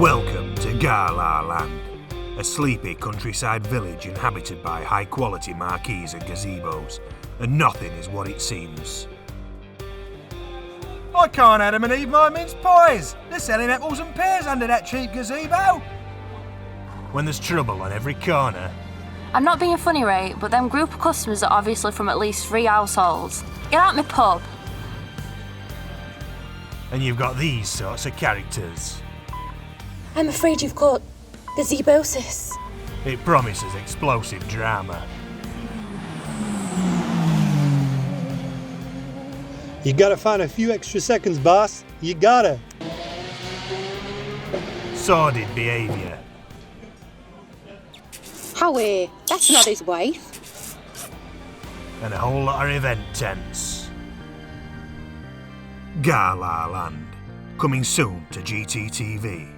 Welcome to Gala Land, a sleepy countryside village inhabited by high-quality marquees and gazebos, and nothing is what it seems. I can't Adam and Eve my mince pies. They're selling apples and pears under that cheap gazebo. When there's trouble on every corner. I'm not being funny, Ray, but them group of customers are obviously from at least 3 households. Get out my pub. And you've got these sorts of characters. I'm afraid you've got gazebosis. It promises explosive drama. You gotta find a few extra seconds, boss. You gotta. Sordid behaviour. Howie, that's not his wife. And a whole lot of event tents. Gala Land, coming soon to GTTV.